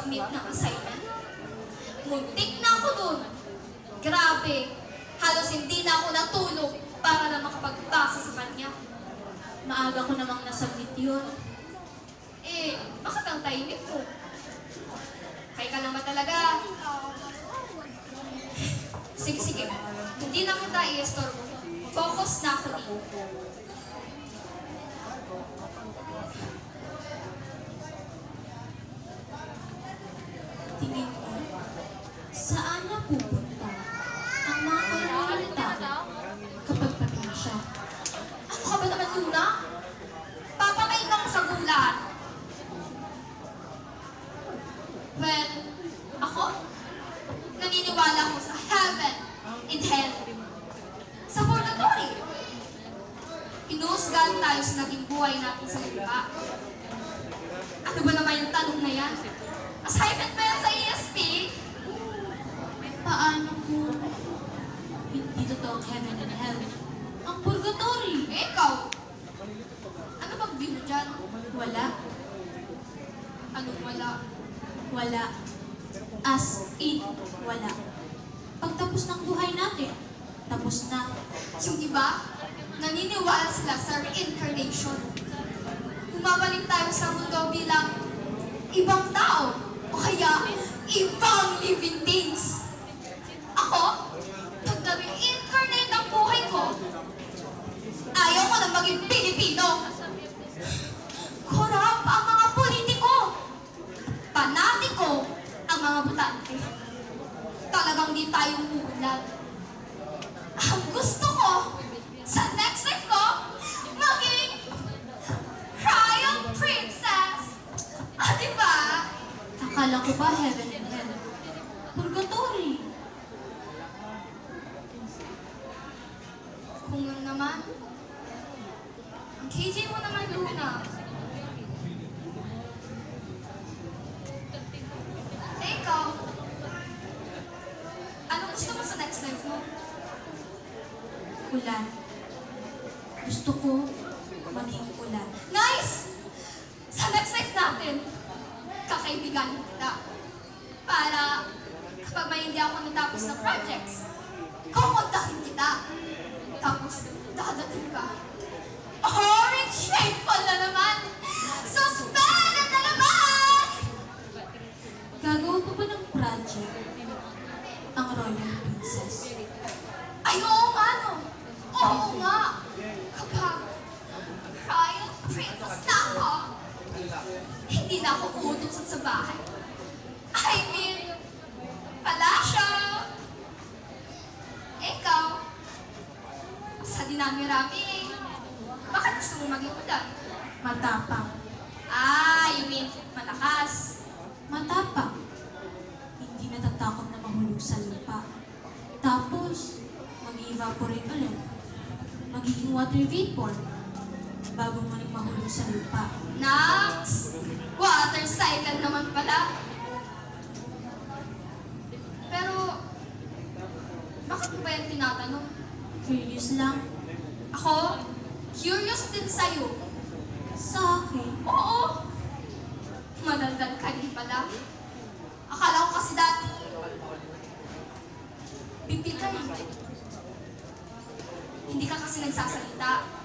mag-submit ng assignment. Muntik na ako dun. Grabe, halos hindi na ako natulog para na makapagbasa sa kanya. Maaga ko namang nasubmit yun. Eh, bakit ang tahimik mo? Kaya ka naman talaga. Sige, sige. Hindi na kita i-estorbo. Focus na ako dito. Tingin ko, saan na pupunta ang mga karaniwang tao kapag pag-asya? Ano ka ba naman, Luna? Papatayin ka mo sa gulat. Well, ako? Naniniwala ko sa heaven and hell. Sa purgatory. Hinuhusgahan tayo sa naging buhay natin sa lupa. Ano ba naman yung tanong na yan? Assignment ba yan sa ESP? Paano kung hindi totoong heaven and hell? Ang purgatory! Eh, ikaw? Ano bang view mo dyan? Wala. Anong wala? Wala. As in, wala. Pagtapos ng buhay natin, tapos na. Yung iba, naniniwala sila sa reincarnation. Bumabalik tayo sa mundo bilang ibang tao o kaya ibang living things. Ako, pag na-reincarnate ang buhay ko, ayaw ko na maging Pilipino. Korap ang mga politiko. Panatiko ang mga butante. Talagang di tayo mulat. Ang gusto ko, sa next life ko, maging Royal Princess. Ah, diba? Akala ko ba heaven and hell? Purgatory! Kung lang naman, ang KJ mo naman, Luna. Eh, ikaw, anong gusto mo sa next life mo? Ulan. Gusto ko maging ulan. Nice! Sa next life natin, kakaibigan kita. Para kapag may hindi ako natapos na projects, kumontakin kita. Tapos, dadating ka. Orange shade na naman! Suspended na naman! Gagawa pa ba ng project ang Royal Princess? Ay, oo nga, no? Oo nga! Kapag Royal Princess na ako, hindi na ako uutusan sa bahay. I mean, palasyo! Ikaw, sa dinami-rami, bakit gusto mo maging ulan? Matapang. Ah, you mean malakas. Matapang. Hindi natatakot na mahulog sa lupa. Tapos, mag-evaporate ulit. Magiging water vapor bago muling mahulog sa lupa. Nax! Water cycle naman pala. Pero, bakit mo ba yan tinatanong? Curious lang. Ako, curious din sa'yo. Sa akin, Oo! Madaldal ka din pala. Akala ko kasi dati, bibig ka eh. Hindi ka kasi nagsasalita.